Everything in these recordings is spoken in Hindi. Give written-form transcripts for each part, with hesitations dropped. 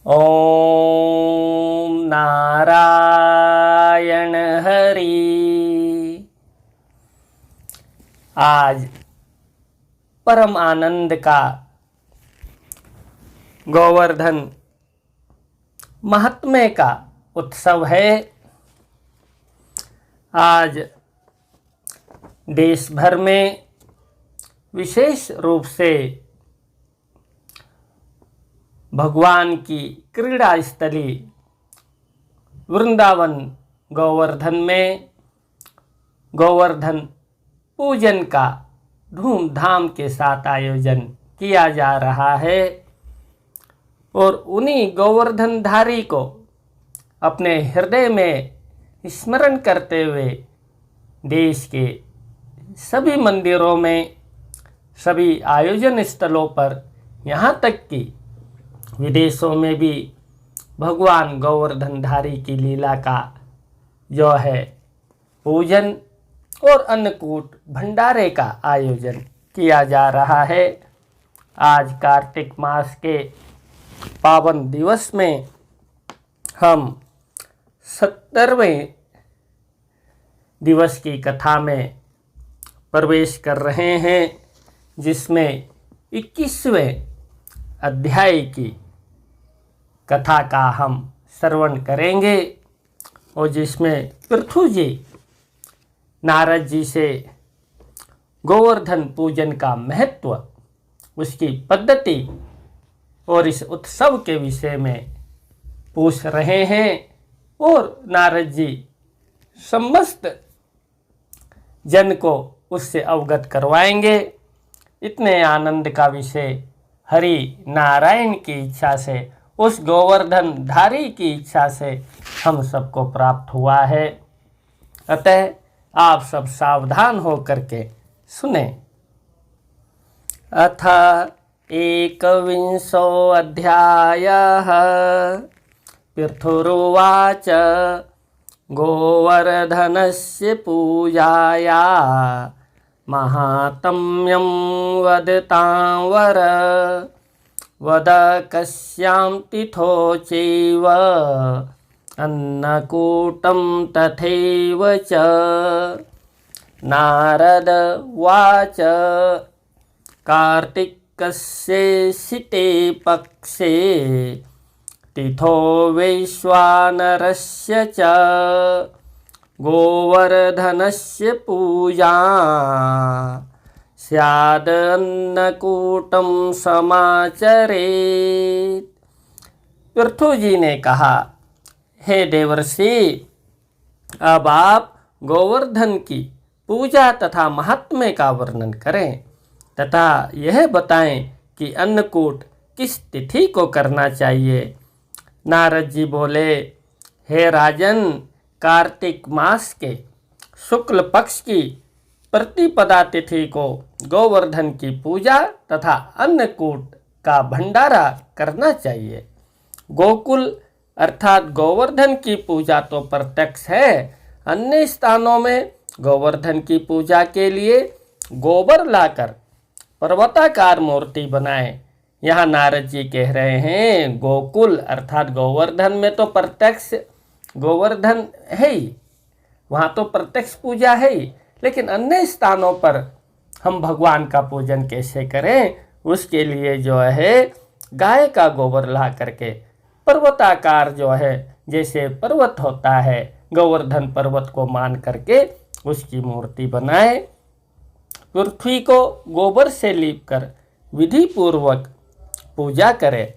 ओम नारायण हरि। आज परम आनंद का गोवर्धन महात्म्य का उत्सव है। आज देश भर में विशेष रूप से भगवान की क्रीड़ा स्थली वृंदावन गोवर्धन में गोवर्धन पूजन का धूमधाम के साथ आयोजन किया जा रहा है और उन्हीं गोवर्धनधारी को अपने हृदय में स्मरण करते हुए देश के सभी मंदिरों में, सभी आयोजन स्थलों पर, यहाँ तक कि विदेशों में भी भगवान गोवर्धनधारी की लीला का जो है पूजन और अन्नकूट भंडारे का आयोजन किया जा रहा है। आज कार्तिक मास के पावन दिवस में हम 70वें दिवस की कथा में प्रवेश कर रहे हैं, जिसमें 21वें अध्याय की कथा का हम श्रवण करेंगे और जिसमें पृथु जी नारद जी से गोवर्धन पूजन का महत्व, उसकी पद्धति और इस उत्सव के विषय में पूछ रहे हैं और नारद जी समस्त जन को उससे अवगत करवाएंगे। इतने आनंद का विषय हरि नारायण की इच्छा से, उस गोवर्धन धारी की इच्छा से हम सबको प्राप्त हुआ है। अतः आप सब सावधान हो करके सुने। अथ एकविंशो अध्यायः। पृथुरुवाच गोवर्धनस्य पूजाया महात्म्यं वदतां वर। वद कस्यां तिथौ चैव अन्नकूटं तथैव च। नारद उवाच कार्तिकस्य शिते पक्षे तिथौ वैश्वानरस्य च। गोवर्धनस्य पूजा स्यादन्नकूटं समाचरेत्। पृथु जी ने कहा, हे देवर्षि, अब आप गोवर्धन की पूजा तथा महात्म्य का वर्णन करें तथा यह बताएं कि अन्नकूट किस तिथि को करना चाहिए। नारद जी बोले, हे राजन, कार्तिक मास के शुक्ल पक्ष की प्रतिपदा तिथि को गोवर्धन की पूजा तथा अन्नकूट का भंडारा करना चाहिए। गोकुल अर्थात गोवर्धन की पूजा तो प्रत्यक्ष है। अन्य स्थानों में गोवर्धन की पूजा के लिए गोबर लाकर पर्वताकार मूर्ति बनाएं। यहाँ नारद जी कह रहे हैं गोकुल अर्थात गोवर्धन में तो प्रत्यक्ष गोवर्धन है ही, वहाँ तो प्रत्यक्ष पूजा है ही, लेकिन अन्य स्थानों पर हम भगवान का पूजन कैसे करें, उसके लिए जो है गाय का गोबर ला करके पर्वताकार जो है, जैसे पर्वत होता है, गोवर्धन पर्वत को मान करके उसकी मूर्ति बनाए। पृथ्वी को गोबर से लीपकर विधि पूर्वक पूजा करें।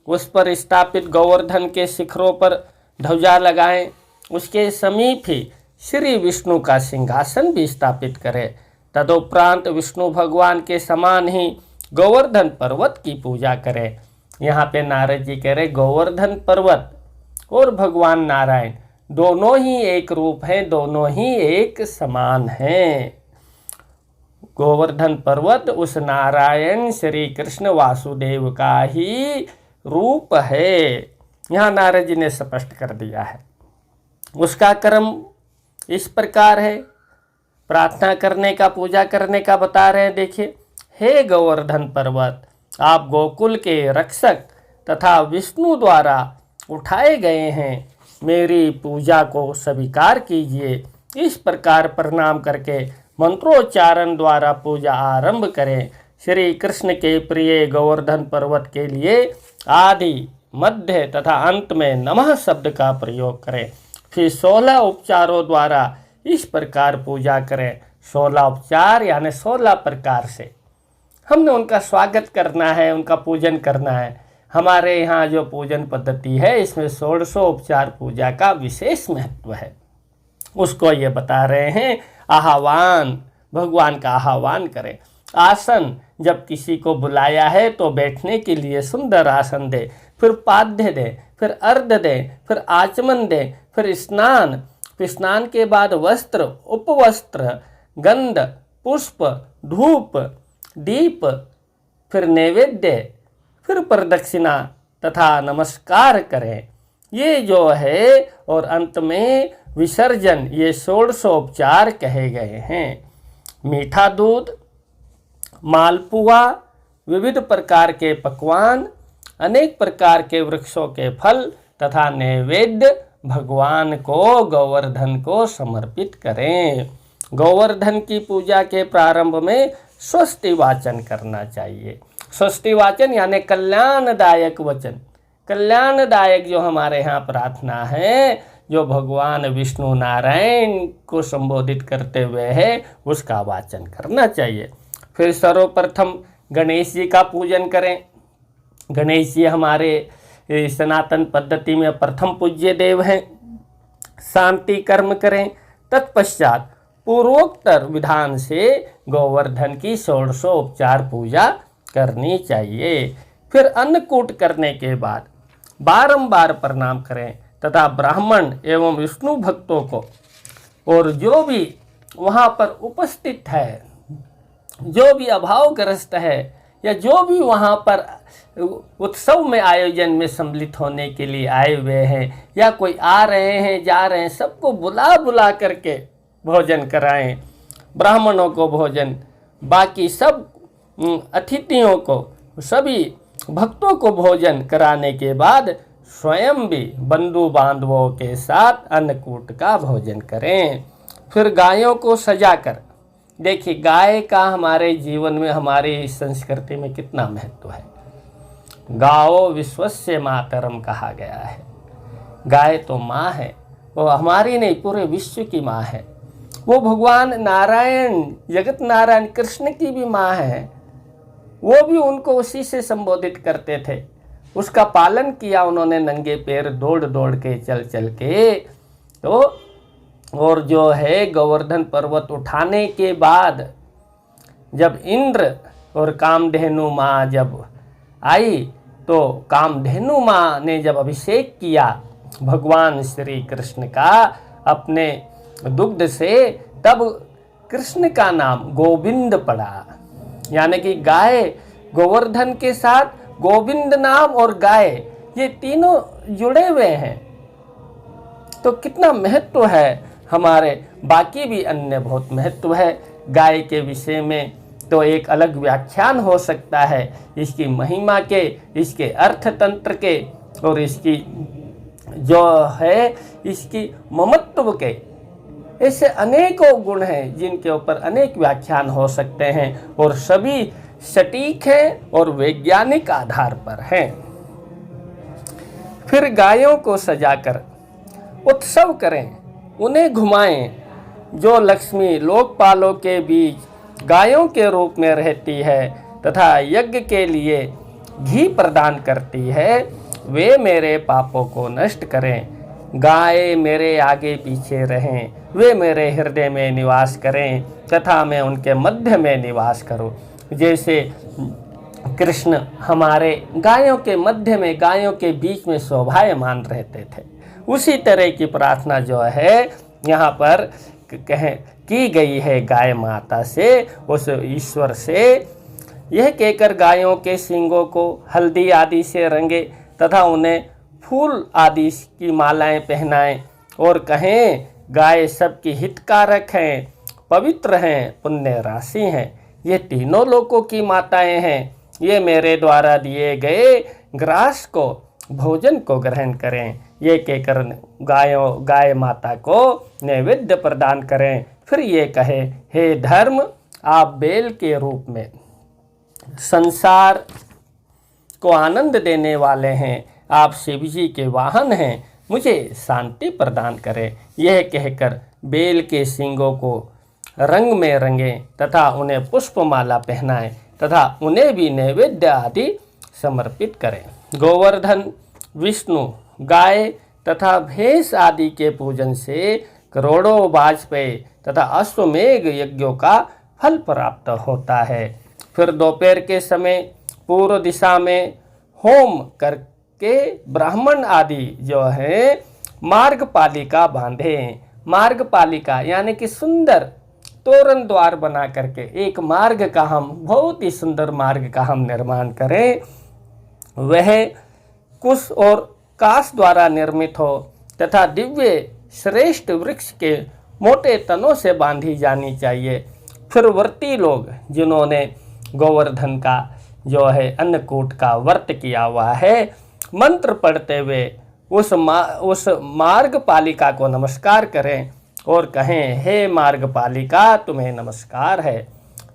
उस पर स्थापित गोवर्धन के शिखरों पर ध्वजा लगाएं। उसके समीप ही श्री विष्णु का सिंहासन भी स्थापित करें। तदुपरांत विष्णु भगवान के समान ही गोवर्धन पर्वत की पूजा करें। यहाँ पे नारद जी कह रहे गोवर्धन पर्वत और भगवान नारायण दोनों ही एक रूप हैं, दोनों ही एक समान हैं। गोवर्धन पर्वत उस नारायण श्री कृष्ण वासुदेव का ही रूप है। यहाँ नारद जी ने स्पष्ट कर दिया है। उसका क्रम इस प्रकार है, प्रार्थना करने का, पूजा करने का बता रहे हैं। देखिए, हे गोवर्धन पर्वत, आप गोकुल के रक्षक तथा विष्णु द्वारा उठाए गए हैं। मेरी पूजा को स्वीकार कीजिए। इस प्रकार प्रणाम करके मंत्रोच्चारण द्वारा पूजा आरंभ करें। श्री कृष्ण के प्रिय गोवर्धन पर्वत के लिए आदि, मध्य तथा अंत में नमः शब्द का प्रयोग करें। फिर 16 उपचारों द्वारा इस प्रकार पूजा करें। 16 उपचार यानी 16 प्रकार से हमने उनका स्वागत करना है, उनका पूजन करना है। हमारे यहाँ जो पूजन पद्धति है इसमें 16 उपचार पूजा का विशेष महत्व है। उसको ये बता रहे हैं। आह्वान, भगवान का आह्वान करें। आसन, जब किसी को बुलाया है तो बैठने के लिए सुंदर आसन दे, फिर पाद्य दे, फिर अर्घ्य दे, फिर आचमन दे, फिर स्नान, फिर स्नान के बाद वस्त्र, उपवस्त्र, गंध, पुष्प, धूप, दीप, फिर नैवेद्य, फिर प्रदक्षिणा तथा नमस्कार करें। ये जो है और अंत में विसर्जन, ये 16 उपचार कहे गए हैं। मीठा दूध, मालपुआ, विविध प्रकार के पकवान, अनेक प्रकार के वृक्षों के फल तथा नैवेद्य भगवान को, गोवर्धन को समर्पित करें। गोवर्धन की पूजा के प्रारंभ में स्वस्ति वाचन करना चाहिए। स्वस्ति वाचन यानी कल्याणदायक वचन। कल्याणदायक जो हमारे यहाँ प्रार्थना है, जो भगवान विष्णु नारायण को संबोधित करते हुए है, उसका वाचन करना चाहिए। फिर सर्वप्रथम गणेश जी का पूजन करें। गणेश जी हमारे सनातन पद्धति में प्रथम पूज्य देव हैं। शांति कर्म करें। तत्पश्चात पूर्वोक्तर विधान से गोवर्धन की 16 उपचार पूजा करनी चाहिए। फिर अन्नकूट करने के बाद बारंबार प्रणाम करें तथा ब्राह्मण एवं विष्णु भक्तों को और जो भी वहाँ पर उपस्थित है, जो भी अभावग्रस्त है या जो भी वहाँ पर उत्सव में आयोजन में सम्मिलित होने के लिए आए हुए हैं या कोई आ रहे हैं जा रहे हैं, सबको बुला बुला करके भोजन कराएं। ब्राह्मणों को भोजन, बाकी सब अतिथियों को, सभी भक्तों को भोजन कराने के बाद स्वयं भी बंधु बांधवों के साथ अन्नकूट का भोजन करें। फिर गायों को सजाकर, देखिए गाय का हमारे जीवन में, हमारी संस्कृति में कितना महत्व है। गाओ विश्वस्य मातरम कहा गया है। गाय तो माँ है, वो हमारी नहीं पूरे विश्व की माँ है। वो भगवान नारायण, जगत नारायण कृष्ण की भी माँ है। वो भी उनको उसी से संबोधित करते थे। उसका पालन किया उन्होंने नंगे पैर दौड़ दौड़ के, चल चल के। तो और जो है गोवर्धन पर्वत उठाने के बाद जब इंद्र और कामधेनु माँ जब आई, तो कामधेनु माँ ने जब अभिषेक किया भगवान श्री कृष्ण का अपने दुग्ध से, तब कृष्ण का नाम गोविंद पड़ा। यानी कि गाय गोवर्धन के साथ गोविंद नाम और गाय, ये तीनों जुड़े हुए हैं। तो कितना महत्व है हमारे, बाकी भी अन्य बहुत महत्व है। गाय के विषय में तो एक अलग व्याख्यान हो सकता है, इसकी महिमा के, इसके अर्थतंत्र के और इसकी जो है इसकी ममत्व के। ऐसे अनेकों गुण हैं जिनके ऊपर अनेक व्याख्यान हो सकते हैं और सभी सटीक हैं और वैज्ञानिक आधार पर हैं। फिर गायों को सजाकर उत्सव करें, उन्हें घुमाएं। जो लक्ष्मी लोकपालों के बीच गायों के रूप में रहती है तथा यज्ञ के लिए घी प्रदान करती है, वे मेरे पापों को नष्ट करें। गाय मेरे आगे पीछे रहें, वे मेरे हृदय में निवास करें तथा मैं उनके मध्य में निवास करूं। जैसे कृष्ण हमारे गायों के मध्य में, गायों के बीच में शोभायमान रहते थे, उसी तरह की प्रार्थना जो है यहाँ पर की गई है गाय माता से, उस ईश्वर से। यह कहकर गायों के सींगों को हल्दी आदि से रंगे तथा उन्हें फूल आदि की मालाएं पहनाएं और कहें, गाय सबकी हितकारक हैं, पवित्र हैं, पुण्य राशि हैं। ये तीनों लोकों की माताएं हैं। ये मेरे द्वारा दिए गए ग्रास को भोजन को ग्रहण करें। ये कहकर गाय माता को नैवेद्य प्रदान करें। फिर ये कहे, हे धर्म, आप बेल के रूप में संसार को आनंद देने वाले हैं, आप शिव जी के वाहन हैं, मुझे शांति प्रदान करें। यह कहकर बेल के सींगों को रंग में रंगें तथा उन्हें पुष्पमाला पहनाएं तथा उन्हें भी नैवेद्य आदि समर्पित करें। गोवर्धन, विष्णु, गाय तथा भैंस आदि के पूजन से करोड़ों वाजपेयी तथा अश्वमेघ यज्ञों का फल प्राप्त होता है। फिर दोपहर के समय पूर्व दिशा में होम करके ब्राह्मण आदि जो है मार्गपालिका बांधें। मार्गपालिका यानी कि सुंदर तोरण द्वार बना करके एक मार्ग का हम बहुत ही सुंदर मार्ग का हम निर्माण करें। वह कुश और काश द्वारा निर्मित हो तथा दिव्य श्रेष्ठ वृक्ष के मोटे तनों से बांधी जानी चाहिए। फिर व्रती लोग जिन्होंने गोवर्धन का जो है अन्नकूट का व्रत किया हुआ है, मंत्र पढ़ते हुए उस मार्गपालिका को नमस्कार करें और कहें, हे मार्गपालिका, तुम्हें नमस्कार है,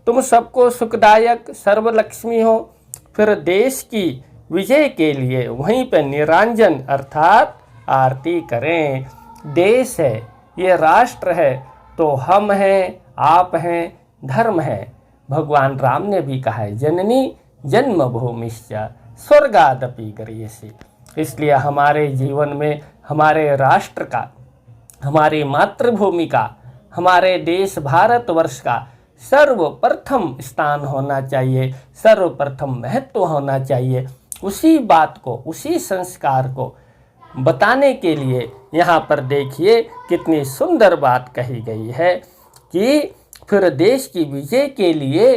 तुम सबको सुखदायक सर्वलक्ष्मी हो। फिर देश की विजय के लिए वहीं पर निरांजन अर्थात आरती करें। देश है, ये राष्ट्र है, तो हम हैं, आप हैं, धर्म है। भगवान राम ने भी कहा है, जननी जन्मभूमिश्च स्वर्गादपि गरीयसी। इसलिए हमारे जीवन में हमारे राष्ट्र का, हमारी मातृभूमि का, हमारे देश भारतवर्ष का सर्वप्रथम स्थान होना चाहिए, सर्वप्रथम महत्व होना चाहिए। उसी बात को, उसी संस्कार को बताने के लिए यहाँ पर देखिए कितनी सुंदर बात कही गई है कि फिर देश की विजय के लिए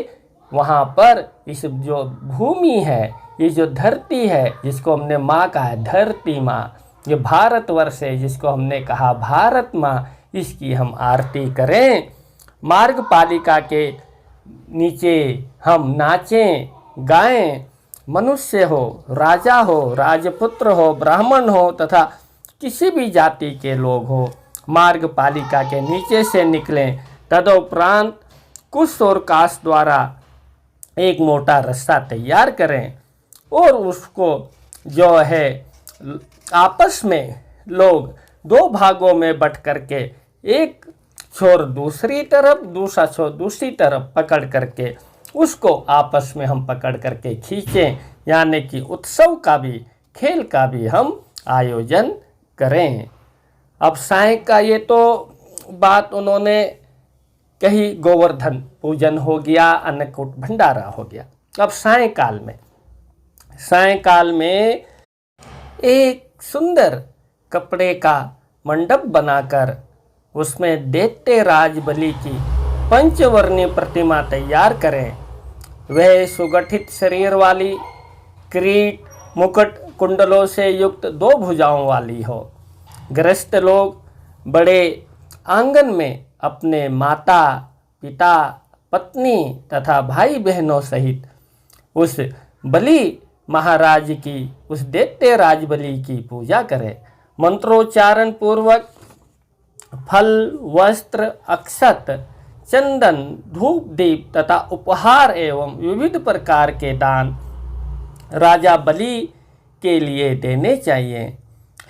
वहाँ पर इस जो भूमि है, ये जो धरती है जिसको हमने माँ कहा है, धरती माँ, ये भारतवर्ष है जिसको हमने कहा भारत माँ, इसकी हम आरती करें। मार्गपालिका के नीचे हम नाचें गाएं। मनुष्य हो, राजा हो, राजपुत्र हो, ब्राह्मण हो तथा किसी भी जाति के लोग हो, मार्गपालिका के नीचे से निकलें। तदुपरांत कुश और काश द्वारा एक मोटा रास्ता तैयार करें और उसको जो है आपस में लोग दो भागों में बट करके एक छोर दूसरी तरफ, दूसरा छोर दूसरी तरफ पकड़ करके उसको आपस में हम पकड़ करके खींचें, यानी कि उत्सव का भी, खेल का भी हम आयोजन करें। अब साय का ये तो बात उन्होंने कही, गोवर्धन पूजन हो गया, अन्नकूट भंडारा हो गया। अब सायंकाल में एक सुंदर कपड़े का मंडप बनाकर उसमें दैत्य राज बलि की पंचवर्णीय प्रतिमा तैयार करें। वह सुगठित शरीर वाली, किरीट, मुकुट, कुंडलों से युक्त 2 भुजाओं वाली हो। गृहस्थ लोग बड़े आंगन में अपने माता, पिता, पत्नी तथा भाई बहनों सहित उस बलि महाराज की, उस दैत्य राज बलि की पूजा करें। मंत्रोच्चारण पूर्वक फल, वस्त्र, अक्षत, चंदन, धूप, दीप तथा उपहार एवं विविध प्रकार के दान राजा बलि के लिए देने चाहिए।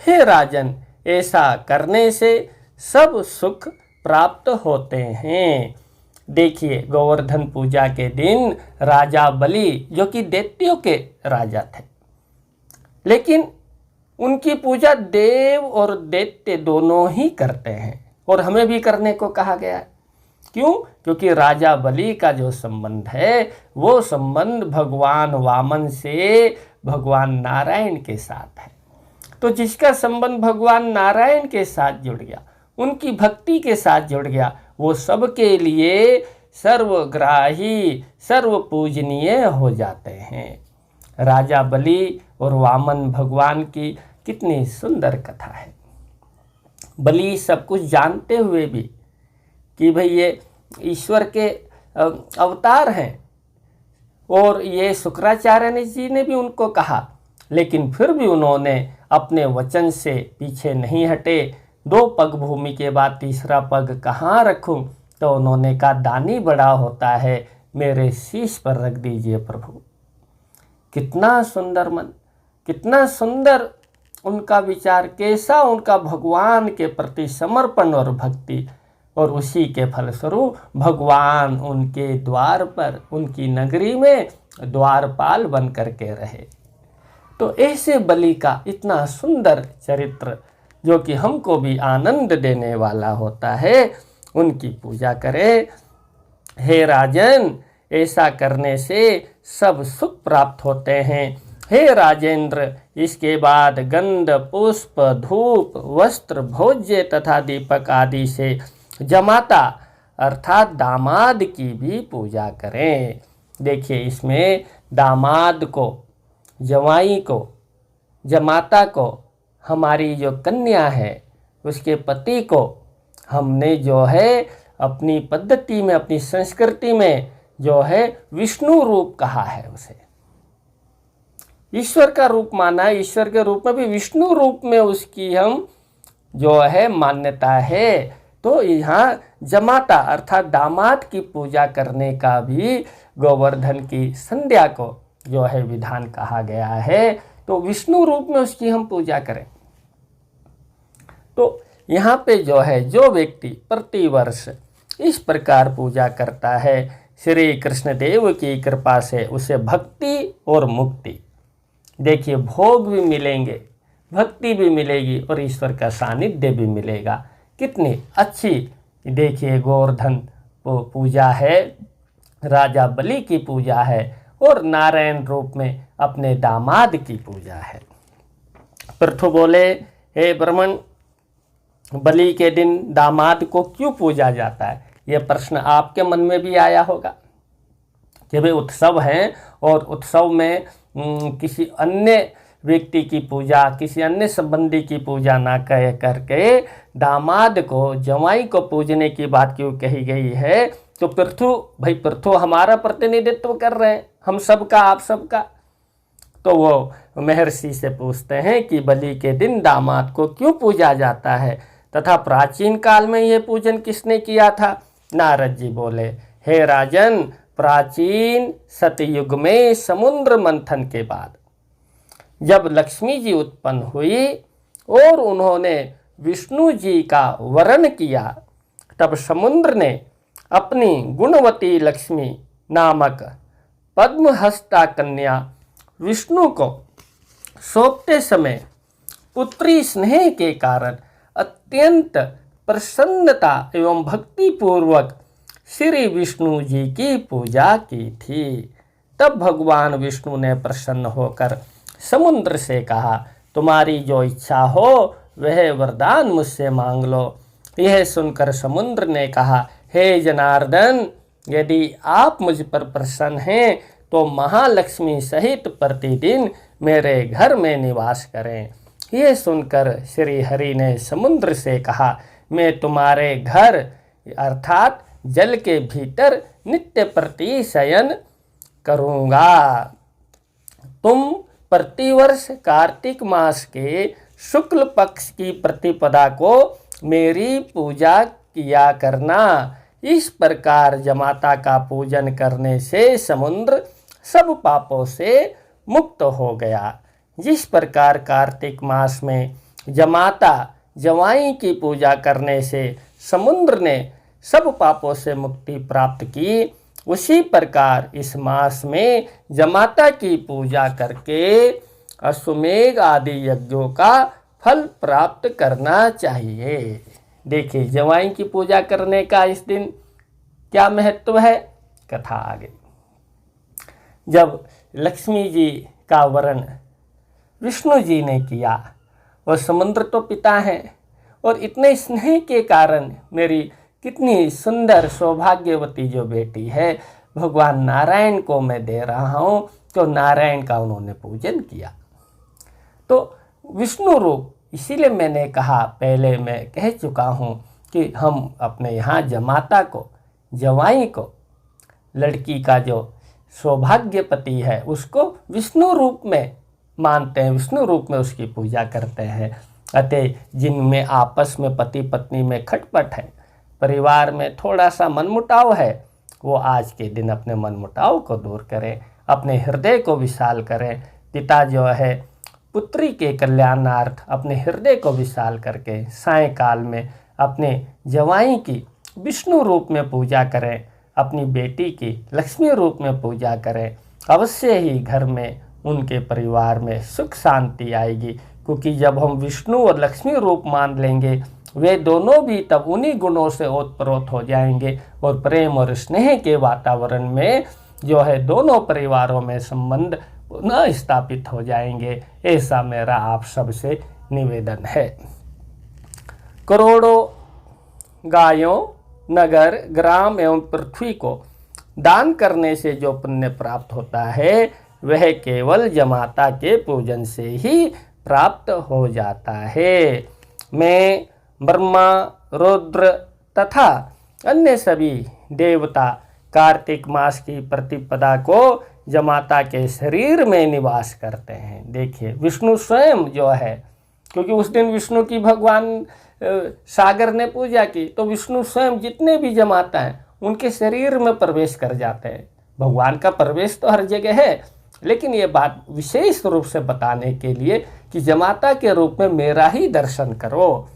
हे राजन, ऐसा करने से सब सुख प्राप्त होते हैं। देखिए, गोवर्धन पूजा के दिन राजा बलि जो कि दैत्यों के राजा थे, लेकिन उनकी पूजा देव और दैत्य दोनों ही करते हैं और हमें भी करने को कहा गया है। क्यों? क्योंकि राजा बलि का जो संबंध है वो संबंध भगवान वामन से भगवान नारायण के साथ है। तो जिसका संबंध भगवान नारायण के साथ जुड़ गया, उनकी भक्ति के साथ जुड़ गया, वो सबके लिए सर्वग्राही, सर्वपूजनीय हो जाते हैं। राजा बलि और वामन भगवान की कितनी सुंदर कथा है। बलि सब कुछ जानते हुए भी कि भाई ये ईश्वर के अवतार हैं, और ये शुक्राचार्य जी ने भी उनको कहा लेकिन फिर भी उन्होंने अपने वचन से पीछे नहीं हटे। 2 पग भूमि के बाद तीसरा पग कहाँ रखूं? तो उन्होंने कहा, दानी बड़ा होता है, मेरे शीश पर रख दीजिए प्रभु। कितना सुंदर मन, कितना सुंदर उनका विचार, कैसा उनका भगवान के प्रति समर्पण और भक्ति, और उसी के फलस्वरूप भगवान उनके द्वार पर, उनकी नगरी में द्वारपाल बन करके रहे। तो ऐसे बलि का इतना सुंदर चरित्र, जो कि हमको भी आनंद देने वाला होता है, उनकी पूजा करें। हे राजन, ऐसा करने से सब सुख प्राप्त होते हैं। हे राजेंद्र, इसके बाद गंध, पुष्प, धूप, वस्त्र, भोज्य तथा दीपक आदि से जमाता अर्थात दामाद की भी पूजा करें। देखिए, इसमें दामाद को, जवाई को, जमाता को, हमारी जो कन्या है उसके पति को हमने जो है अपनी पद्धति में, अपनी संस्कृति में जो है विष्णु रूप कहा है। उसे ईश्वर का रूप माना है। ईश्वर के रूप में भी विष्णु रूप में उसकी हम जो है मान्यता है। तो यहाँ जमाता अर्थात दामाद की पूजा करने का भी गोवर्धन की संध्या को जो है विधान कहा गया है। तो विष्णु रूप में उसकी हम पूजा करें। तो यहाँ पे जो है, जो व्यक्ति प्रतिवर्ष इस प्रकार पूजा करता है, श्री कृष्ण देव की कृपा से उसे भक्ति और मुक्ति, देखिए भोग भी मिलेंगे, भक्ति भी मिलेगी और ईश्वर का सानिध्य भी मिलेगा। कितनी अच्छी देखिए गोवर्धन पूजा है, राजा बलि की पूजा है और नारायण रूप में अपने दामाद की पूजा है। पृथु बोले, हे ब्राह्मण, बलि के दिन दामाद को क्यों पूजा जाता है? यह प्रश्न आपके मन में भी आया होगा कि भाई उत्सव है और उत्सव में किसी अन्य व्यक्ति की पूजा, किसी अन्य संबंधी की पूजा ना कह करके दामाद को, जवाई को पूजने की बात क्यों कही गई है? तो पृथु हमारा प्रतिनिधित्व कर रहे हैं, हम सबका, आप सबका। तो वो महर्षि से पूछते हैं कि बलि के दिन दामाद को क्यों पूजा जाता है तथा प्राचीन काल में यह पूजन किसने किया था? नारद जी बोले, हे राजन, प्राचीन सतयुग में समुद्र मंथन के बाद जब लक्ष्मी जी उत्पन्न हुई और उन्होंने विष्णु जी का वरण किया, तब समुद्र ने अपनी गुणवती लक्ष्मी नामक पद्महस्ता कन्या विष्णु को सौंपते समय पुत्री स्नेह के कारण अत्यंत प्रसन्नता एवं भक्ति पूर्वक श्री विष्णु जी की पूजा की थी। तब भगवान विष्णु ने प्रसन्न होकर समुद्र से कहा, तुम्हारी जो इच्छा हो वह वरदान मुझसे मांग लो। यह सुनकर समुद्र ने कहा, हे जनार्दन, यदि आप मुझ पर प्रसन्न हैं तो महालक्ष्मी सहित प्रतिदिन मेरे घर में निवास करें। यह सुनकर श्री हरि ने समुद्र से कहा, मैं तुम्हारे घर अर्थात जल के भीतर नित्य प्रति शयन करूँगा। तुम प्रतिवर्ष कार्तिक मास के शुक्ल पक्ष की प्रतिपदा को मेरी पूजा किया करना। इस प्रकार जमाता का पूजन करने से समुद्र सब पापों से मुक्त हो गया। जिस प्रकार कार्तिक मास में जमाता जवाई की पूजा करने से समुद्र ने सब पापों से मुक्ति प्राप्त की, उसी प्रकार इस मास में जमाता की पूजा करके अश्वमेघ आदि यज्ञों का फल प्राप्त करना चाहिए। देखिए, जवाई की पूजा करने का इस दिन क्या महत्व है, कथा आगे। जब लक्ष्मी जी का वरण विष्णु जी ने किया और समुद्र तो पिता हैं और इतने स्नेह के कारण मेरी कितनी सुंदर सौभाग्यवती जो बेटी है भगवान नारायण को मैं दे रहा हूँ, तो नारायण का उन्होंने पूजन किया। तो विष्णु रूप, इसीलिए मैंने कहा, पहले मैं कह चुका हूँ कि हम अपने यहाँ जमाता को, जवाई को, लड़की का जो सौभाग्यपति है उसको विष्णु रूप में मानते हैं, विष्णु रूप में उसकी पूजा करते हैं। अतः जिनमें आपस में पति पत्नी में खटपट है, परिवार में थोड़ा सा मनमुटाव है, वो आज के दिन अपने मनमुटाव को दूर करें, अपने हृदय को विशाल करें। पिता जो है पुत्री के कल्याणार्थ अपने हृदय को विशाल करके सायंकाल में अपने जवाई की विष्णु रूप में पूजा करें, अपनी बेटी की लक्ष्मी रूप में पूजा करें। अवश्य ही घर में, उनके परिवार में सुख शांति आएगी, क्योंकि जब हम विष्णु और लक्ष्मी रूप मान लेंगे, वे दोनों भी तब उन्हीं गुणों से ओतप्रोत हो जाएंगे और प्रेम और स्नेह के वातावरण में जो है दोनों परिवारों में संबंध पुनः स्थापित हो जाएंगे। ऐसा मेरा आप सबसे निवेदन है। करोड़ों गायों, नगर, ग्राम एवं पृथ्वी को दान करने से जो पुण्य प्राप्त होता है, वह केवल जमाता के पूजन से ही प्राप्त हो जाता है। मैं ब्रह्मा, रुद्र तथा अन्य सभी देवता कार्तिक मास की प्रतिपदा को जमाता के शरीर में निवास करते हैं। देखिए, विष्णु स्वयं जो है, क्योंकि उस दिन विष्णु की भगवान सागर ने पूजा की, तो विष्णु स्वयं जितने भी जमाता हैं उनके शरीर में प्रवेश कर जाते हैं। भगवान का प्रवेश तो हर जगह है, लेकिन ये बात विशेष रूप से बताने के लिए कि जमाता के रूप में मेरा ही दर्शन करो,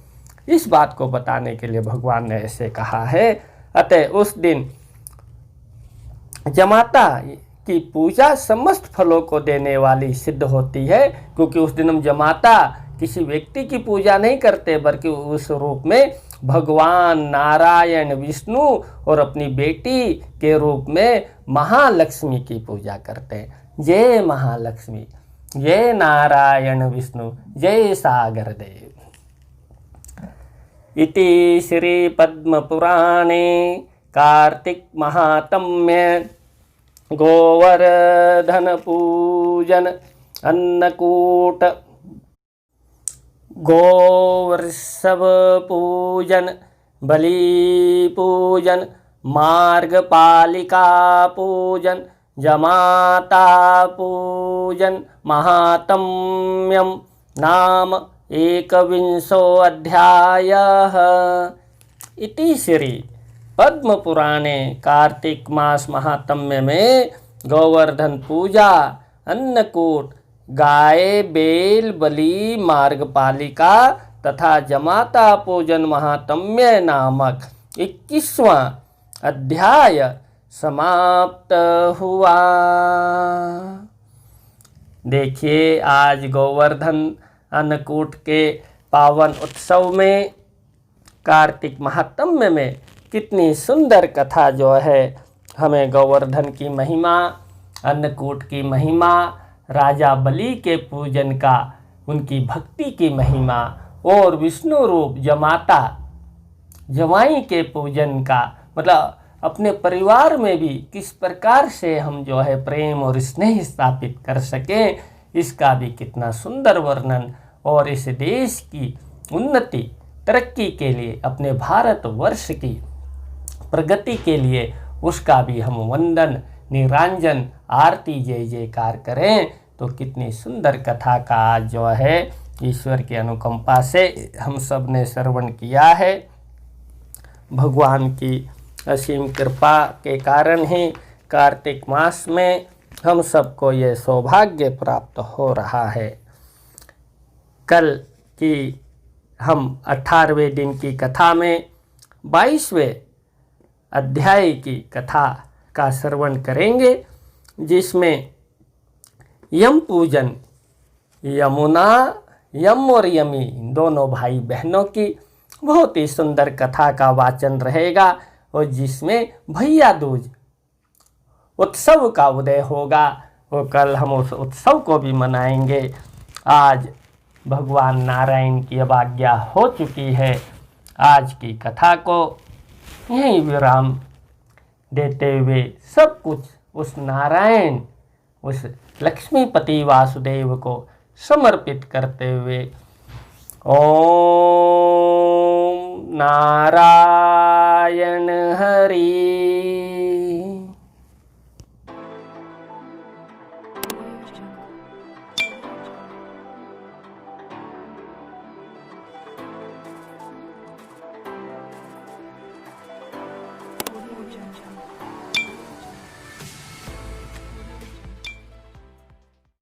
इस बात को बताने के लिए भगवान ने ऐसे कहा है। अतः उस दिन जमाता की पूजा समस्त फलों को देने वाली सिद्ध होती है, क्योंकि उस दिन हम जमाता किसी व्यक्ति की पूजा नहीं करते, बल्कि उस रूप में भगवान नारायण विष्णु और अपनी बेटी के रूप में महालक्ष्मी की पूजा करते हैं। जय महालक्ष्मी, जय नारायण विष्णु, जय सागर देव। इति श्री पद्म पुराणे कार्तिक महात्म्य गोवर्धन पूजन अन्नकूट गोवृषभ पूजन बलि पूजन मार्गपालिका पूजन जमाता पूजन महात्म्यम नाम 21 अध्यायः। इति श्री पद्म पुराणे कार्तिक मास महात्म्य में गोवर्धन पूजा, अन्नकूट, गाय बेल बलि मार्गपालिका तथा जमाता पूजन महात्म्य नामक 21वां अध्याय समाप्त हुआ। देखिए, आज गोवर्धन अन्नकूट के पावन उत्सव में कार्तिक महात्म्य में कितनी सुंदर कथा जो है हमें गोवर्धन की महिमा, अन्नकूट की महिमा, राजा बलि के पूजन का, उनकी भक्ति की महिमा और विष्णु रूप जमाता जवाई के पूजन का, मतलब अपने परिवार में भी किस प्रकार से हम जो है प्रेम और स्नेह स्थापित कर सकें, इसका भी कितना सुंदर वर्णन। और इस देश की उन्नति तरक्की के लिए, अपने भारतवर्ष की प्रगति के लिए उसका भी हम वंदन निरांजन आरती जय जयकार करें। तो कितनी सुंदर कथा का आज जो है ईश्वर की अनुकंपा से हम सब ने श्रवण किया है। भगवान की असीम कृपा के कारण ही कार्तिक मास में हम सबको ये सौभाग्य प्राप्त हो रहा है। कल की हम 18वें दिन की कथा में 22वें अध्याय की कथा का श्रवण करेंगे, जिसमें यम पूजन, यमुना, यम और यमी दोनों भाई बहनों की बहुत ही सुंदर कथा का वाचन रहेगा, और जिसमें भैया दूज उत्सव का उदय होगा। और कल हम उस उत्सव को भी मनाएंगे। आज भगवान नारायण की अब आज्ञा हो चुकी है। आज की कथा को यहीं विराम देते हुए सब कुछ उस नारायण, उस लक्ष्मीपति वासुदेव को समर्पित करते हुए ओम नारायण हरि